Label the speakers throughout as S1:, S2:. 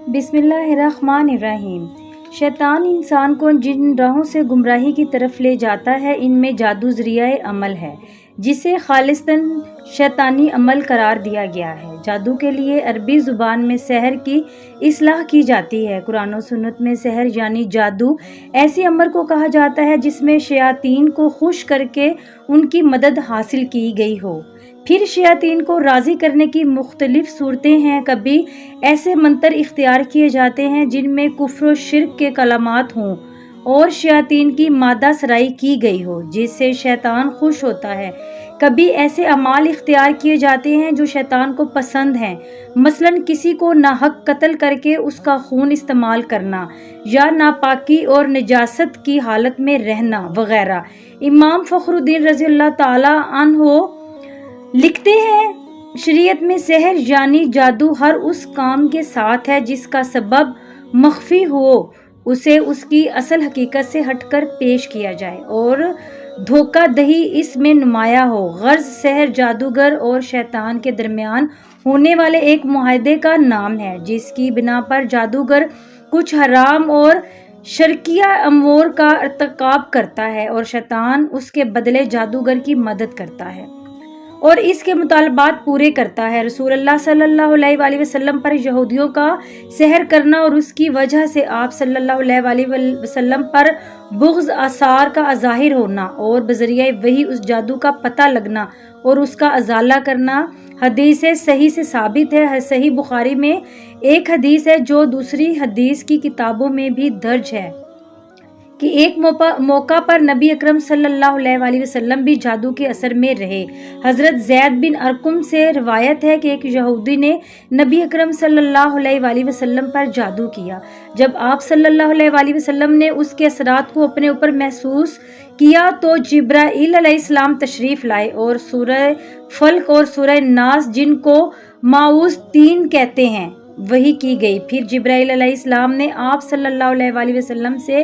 S1: بسم اللہ الرحمن الرحیم۔ شیطان انسان کو جن راہوں سے گمراہی کی طرف لے جاتا ہے ان میں جادو ذریعہ عمل ہے جسے خالصتاً شیطانی عمل قرار دیا گیا ہے۔ جادو کے لیے عربی زبان میں سحر کی اصطلاح کی جاتی ہے۔ قرآن و سنت میں سحر یعنی جادو ایسے عمل کو کہا جاتا ہے جس میں شیاطین کو خوش کر کے ان کی مدد حاصل کی گئی ہو۔ پھر شیاطین کو راضی کرنے کی مختلف صورتیں ہیں۔ کبھی ایسے منتر اختیار کیے جاتے ہیں جن میں کفر و شرک کے کلمات ہوں اور شیاطین کی مادہ سرائی کی گئی ہو جس سے شیطان خوش ہوتا ہے۔ کبھی ایسے اعمال اختیار کیے جاتے ہیں جو شیطان کو پسند ہیں، مثلاً کسی کو ناحق قتل کر کے اس کا خون استعمال کرنا یا ناپاکی اور نجاست کی حالت میں رہنا وغیرہ۔ امام فخر الدین رضی اللہ تعالی عنہ لکھتے ہیں، شریعت میں سحر یعنی جادو ہر اس کام کے ساتھ ہے جس کا سبب مخفی ہو، اسے اس کی اصل حقیقت سے ہٹ کر پیش کیا جائے اور دھوکہ دہی اس میں نمایاں ہو۔ غرض سحر جادوگر اور شیطان کے درمیان ہونے والے ایک معاہدے کا نام ہے جس کی بنا پر جادوگر کچھ حرام اور شرکیہ امور کا ارتکاب کرتا ہے اور شیطان اس کے بدلے جادوگر کی مدد کرتا ہے اور اس کے مطالبات پورے کرتا ہے۔ رسول اللہ صلی اللہ علیہ وآلہ وسلم پر یہودیوں کا سحر کرنا اور اس کی وجہ سے آپ صلی اللہ علیہ وآلہ وسلم پر بغض آثار کا ظاہر ہونا اور بذریعہ وحی اس جادو کا پتہ لگنا اور اس کا ازالہ کرنا حدیث صحیح سے ثابت ہے۔ صحیح بخاری میں ایک حدیث ہے جو دوسری حدیث کی کتابوں میں بھی درج ہے کہ ایک موقع پر نبی اکرم صلی اللہ علیہ وآلہ وسلم بھی جادو کے اثر میں رہے۔ حضرت زید بن ارقم سے روایت ہے کہ ایک یہودی نے نبی اکرم صلی اللہ علیہ وآلہ وسلم پر جادو کیا۔ جب آپ صلی اللہ علیہ وآلہ وسلم نے اس کے اثرات کو اپنے اوپر محسوس کیا تو جبرائیل علیہ السلام تشریف لائے اور سورہ فلق اور سورہ ناس جن کو معوذتین کہتے ہیں وحی کی گئی۔ پھر جبرائیل علیہ السلام نے آپ صلی اللہ علیہ وآلہ وسلم سے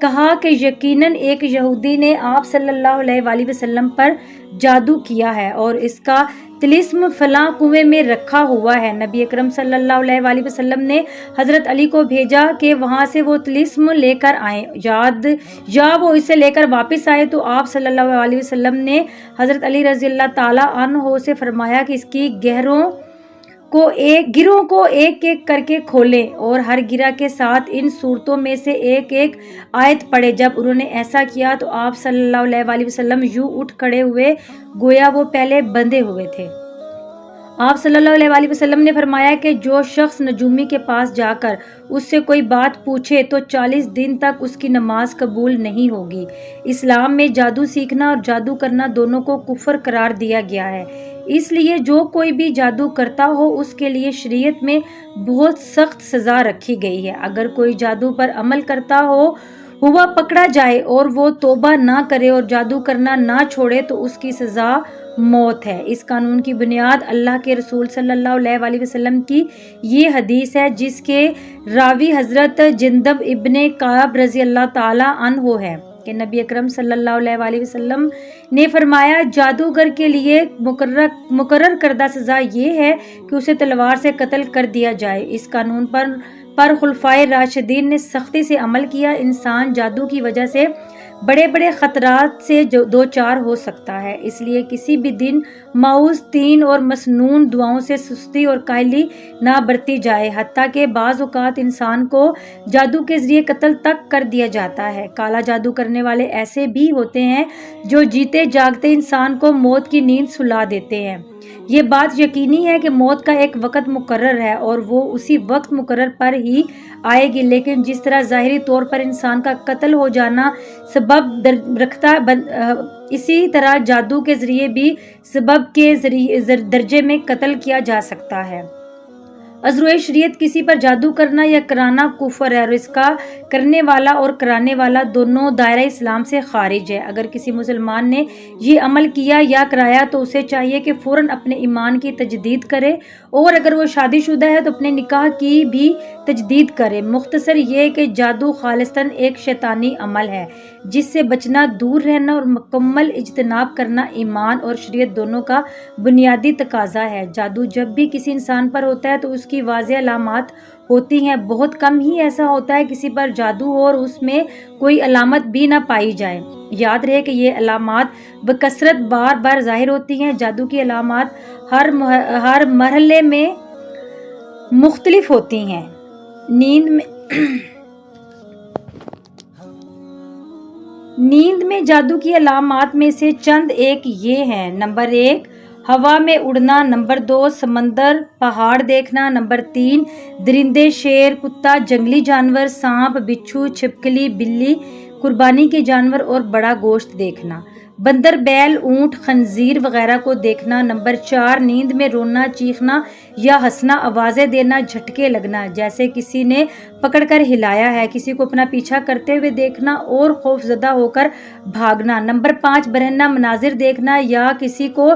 S1: کہا کہ یقیناً ایک یہودی نے آپ صلی اللہ علیہ وآلہ وسلم پر جادو کیا ہے اور اس کا طلسم فلاں کنویں میں رکھا ہوا ہے۔ نبی اکرم صلی اللہ علیہ وآلہ وسلم نے حضرت علی کو بھیجا کہ وہاں سے وہ طلسم لے کر آئیں، یا وہ اسے لے کر واپس آئے تو آپ صلی اللہ علیہ وسلم نے حضرت علی رضی اللہ تعالی عنہ سے فرمایا کہ اس کی گرہوں کو ایک ایک کر کے کھولیں اور ہر گرہ کے ساتھ ان صورتوں میں سے ایک ایک آیت پڑھے۔ جب انہوں نے ایسا کیا تو آپ صلی اللہ علیہ وآلہ وسلم یوں اٹھ کھڑے ہوئے گویا وہ پہلے بندھے ہوئے تھے۔ آپ صلی اللہ علیہ وآلہ وسلم نے فرمایا کہ جو شخص نجومی کے پاس جا کر اس سے کوئی بات پوچھے تو 40 دن تک اس کی نماز قبول نہیں ہوگی۔ اسلام میں جادو سیکھنا اور جادو کرنا دونوں کو کفر قرار دیا گیا ہے، اس لیے جو کوئی بھی جادو کرتا ہو اس کے لیے شریعت میں بہت سخت سزا رکھی گئی ہے۔ اگر کوئی جادو پر عمل کرتا ہوا پکڑا جائے اور وہ توبہ نہ کرے اور جادو کرنا نہ چھوڑے تو اس کی سزا موت ہے۔ اس قانون کی بنیاد اللہ کے رسول صلی اللہ علیہ وآلہ وسلم کی یہ حدیث ہے جس کے راوی حضرت جندب ابن کعب رضی اللہ تعالی عنہ ہے کہ نبی اکرم صلی اللہ علیہ وآلہ وسلم نے فرمایا، جادوگر کے لیے مقرر کردہ سزا یہ ہے کہ اسے تلوار سے قتل کر دیا جائے۔ اس قانون پر خلفائے راشدین نے سختی سے عمل کیا۔ انسان جادو کی وجہ سے بڑے بڑے خطرات سے دوچار ہو سکتا ہے، اس لیے کسی بھی دن معوذتین اور مسنون دعاؤں سے سستی اور کاہلی نہ برتی جائے، حتیٰ کہ بعض اوقات انسان کو جادو کے ذریعے قتل تک کر دیا جاتا ہے۔ کالا جادو کرنے والے ایسے بھی ہوتے ہیں جو جیتے جاگتے انسان کو موت کی نیند سلا دیتے ہیں۔ یہ بات یقینی ہے کہ موت کا ایک وقت مقرر ہے اور وہ اسی وقت مقرر پر ہی آئے گی، لیکن جس طرح ظاہری طور پر انسان کا قتل ہو جانا سبب رکھتا اسی طرح جادو کے ذریعے بھی سبب کے درجے میں قتل کیا جا سکتا ہے۔ ازروئے شریعت کسی پر جادو کرنا یا کرانا کفر ہے اور اس کا کرنے والا اور کرانے والا دونوں دائرہ اسلام سے خارج ہے۔ اگر کسی مسلمان نے یہ عمل کیا یا کرایا تو اسے چاہیے کہ فوراً اپنے ایمان کی تجدید کرے اور اگر وہ شادی شدہ ہے تو اپنے نکاح کی بھی تجدید کرے۔ مختصر یہ کہ جادو خالصتاً ایک شیطانی عمل ہے جس سے بچنا، دور رہنا اور مکمل اجتناب کرنا ایمان اور شریعت دونوں کا بنیادی تقاضا ہے۔ جادو جب بھی کسی انسان پر ہوتا ہے تو اس کی واضح علامات ہوتی ہیں، بہت کم ہی ایسا ہوتا ہے کسی پر جادو ہو اور اس میں کوئی علامت بھی نہ پائی جائے۔ یاد رہے کہ یہ علامات بکثرت بار بار ظاہر ہوتی ہیں۔ جادو کی علامات ہر مرحلے میں مختلف ہوتی ہیں۔ نیند میں جادو کی علامات میں سے چند ایک یہ ہیں۔ نمبر 1، ہوا میں اڑنا۔ نمبر 2، سمندر پہاڑ دیکھنا۔ نمبر 3، درندے، شیر، کتا، جنگلی جانور، سانپ، بچھو، چھپکلی، بلی، قربانی کے جانور اور بڑا گوشت دیکھنا۔ بندر، بیل، اونٹ، خنزیر وغیرہ کو دیکھنا۔ نمبر 4، نیند میں رونا، چیخنا یا ہنسنا، آوازیں دینا، جھٹکے لگنا جیسے کسی نے پکڑ کر ہلایا ہے، کسی کو اپنا پیچھا کرتے ہوئے دیکھنا اور خوف زدہ ہو کر بھاگنا۔ نمبر 5، برہنہ مناظر دیکھنا یا کسی کو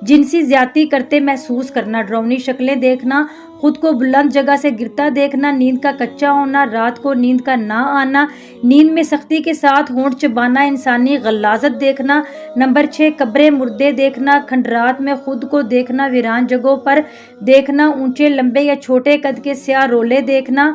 S1: جنسی زیادتی کرتے محسوس کرنا، ڈراؤنی شکلیں دیکھنا، خود کو بلند جگہ سے گرتا دیکھنا، نیند کا کچا ہونا، رات کو نیند کا نہ آنا، نیند میں سختی کے ساتھ ہونٹ چبانا، انسانی غلاظت دیکھنا۔ نمبر 6، قبریں، مردے دیکھنا، کھنڈرات میں خود کو دیکھنا، ویران جگہوں پر دیکھنا، اونچے، لمبے یا چھوٹے قد کے سیاہ رولے دیکھنا،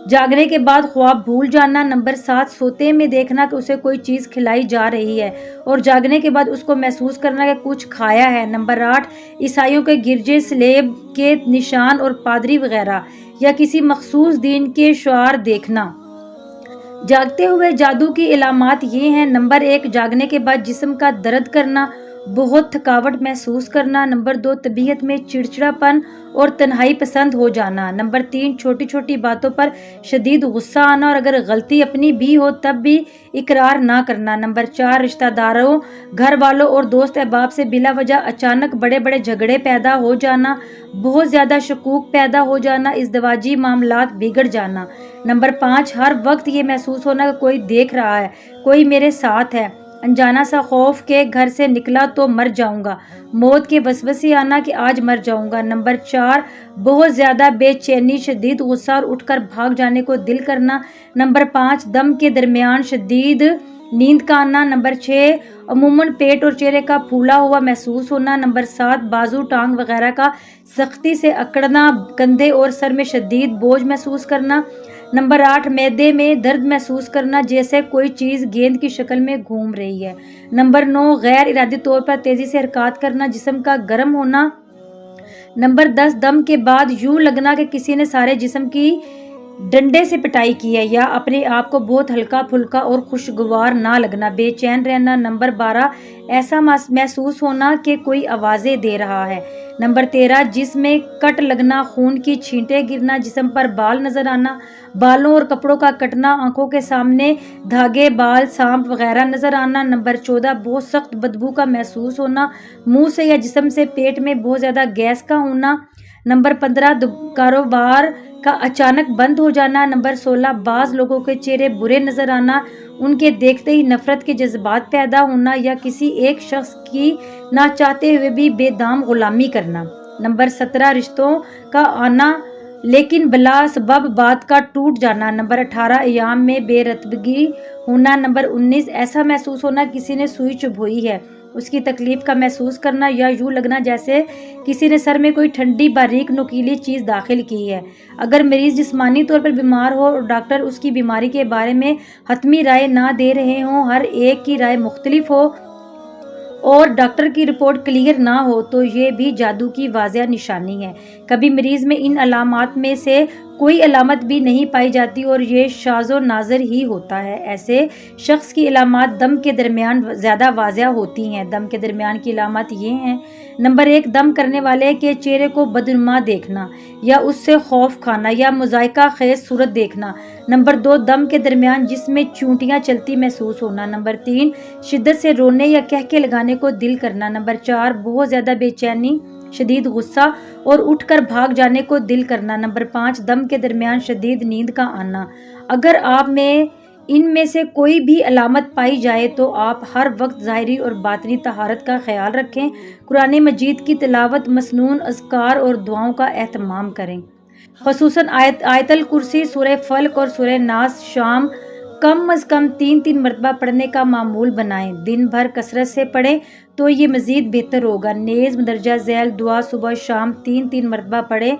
S1: جاگنے کے بعد خواب بھول جانا۔ نمبر 7، سوتے میں دیکھنا کہ اسے کوئی چیز کھلائی جا رہی ہے اور جاگنے کے بعد اس کو محسوس کرنا کہ کچھ کھایا ہے۔ نمبر 8، عیسائیوں کے گرجے، صلیب کے نشان اور پادری وغیرہ یا کسی مخصوص دین کے شعار دیکھنا۔ جاگتے ہوئے جادو کی علامات یہ ہیں۔ نمبر 1، جاگنے کے بعد جسم کا درد کرنا، بہت تھکاوٹ محسوس کرنا۔ نمبر 2، طبیعت میں چڑچڑاپن اور تنہائی پسند ہو جانا۔ نمبر 3، چھوٹی چھوٹی باتوں پر شدید غصہ آنا اور اگر غلطی اپنی بھی ہو تب بھی اقرار نہ کرنا۔ نمبر 4، رشتہ داروں، گھر والوں اور دوست احباب سے بلا وجہ اچانک بڑے بڑے جھگڑے پیدا ہو جانا، بہت زیادہ شکوک پیدا ہو جانا، ازدواجی معاملات بگڑ جانا۔ نمبر 5، ہر وقت یہ محسوس ہونا کہ کوئی دیکھ رہا ہے، کوئی میرے ساتھ ہے، انجانا سا خوف کہ گھر سے نکلا تو مر جاؤں گا، موت کے وسوسے آنا کہ آج مر جاؤں گا۔ نمبر 4، بہت زیادہ بے چینی، شدید غصہ اور اٹھ کر بھاگ جانے کو دل کرنا۔ نمبر 5، دم کے درمیان شدید نیند کا آنا۔ نمبر 6، عموماً پیٹ اور چہرے کا پھولا ہوا محسوس ہونا۔ نمبر 7، بازو، ٹانگ وغیرہ کا سختی سے اکڑنا، کندھے اور سر میں شدید بوجھ محسوس کرنا۔ نمبر 8، معدے میں درد محسوس کرنا جیسے کوئی چیز گیند کی شکل میں گھوم رہی ہے۔ نمبر 9، غیر ارادی طور پر تیزی سے حرکات کرنا، جسم کا گرم ہونا۔ نمبر 10، دم کے بعد یوں لگنا کہ کسی نے سارے جسم کی ڈنڈے سے پٹائی کی ہے یا اپنے آپ کو بہت ہلکا پھلکا اور خوشگوار نہ لگنا، بے چین رہنا۔ نمبر 12، ایسا محسوس ہونا کہ کوئی آوازیں دے رہا ہے۔ نمبر 13، جسم میں کٹ لگنا، خون کی چھینٹیں گرنا، جسم پر بال نظر آنا، بالوں اور کپڑوں کا کٹنا، آنکھوں کے سامنے دھاگے، بال، سانپ وغیرہ نظر آنا۔ نمبر 14، بہت سخت بدبو کا محسوس ہونا، منہ سے یا جسم سے پیٹ میں بہت زیادہ گیس کا ہونا۔ نمبر 15، کاروبار کا اچانک بند ہو جانا۔ نمبر 16، بعض لوگوں کے چہرے برے نظر آنا، ان کے دیکھتے ہی نفرت کے جذبات پیدا ہونا یا کسی ایک شخص کی نہ چاہتے ہوئے بھی بے دام غلامی کرنا۔ نمبر 17، رشتوں کا آنا لیکن بلا سبب بات کا ٹوٹ جانا۔ نمبر 18، ایام میں بے رتبگی ہونا۔ نمبر 19، ایسا محسوس ہونا کسی نے سوئی چبھوئی ہے، اس کی تکلیف کا محسوس کرنا یا یوں لگنا جیسے کسی نے سر میں کوئی ٹھنڈی باریک نوکیلی چیز داخل کی ہے۔ اگر مریض جسمانی طور پر بیمار ہو اور ڈاکٹر اس کی بیماری کے بارے میں حتمی رائے نہ دے رہے ہوں، ہر ایک کی رائے مختلف ہو اور ڈاکٹر کی رپورٹ کلیئر نہ ہو تو یہ بھی جادو کی واضح نشانی ہے۔ کبھی مریض میں ان علامات میں سے کوئی علامت بھی نہیں پائی جاتی اور یہ شاذ و نادر ہی ہوتا ہے۔ ایسے شخص کی علامات دم کے درمیان زیادہ واضح ہوتی ہیں۔ دم کے درمیان کی علامات یہ ہیں۔ نمبر 1، دم کرنے والے کے چہرے کو بدنما دیکھنا یا اس سے خوف کھانا یا مضحکہ خیز صورت دیکھنا۔ نمبر 2، دم کے درمیان جسم میں چونٹیاں چلتی محسوس ہونا۔ نمبر 3، شدت سے رونے یا کہکے لگانے کو دل کرنا۔ نمبر 4، بہت زیادہ بے چینی، شدید غصہ اور اٹھ کر بھاگ جانے کو دل کرنا۔ نمبر 5، دم کے درمیان شدید نیند کا آنا۔ اگر آپ میں ان میں سے کوئی بھی علامت پائی جائے تو آپ ہر وقت ظاہری اور باطنی طہارت کا خیال رکھیں، قرآن مجید کی تلاوت، مسنون اذکار اور دعاؤں کا اہتمام کریں۔ خصوصاً آیت الکرسی، سورہ فلق اور سورہ ناس شام کم از کم 3 مرتبہ پڑھنے کا معمول بنائیں۔ دن بھر کثرت سے پڑھیں تو یہ مزید بہتر ہوگا۔ نیز مندرجہ ذیل دعا صبح شام 3 مرتبہ پڑھیں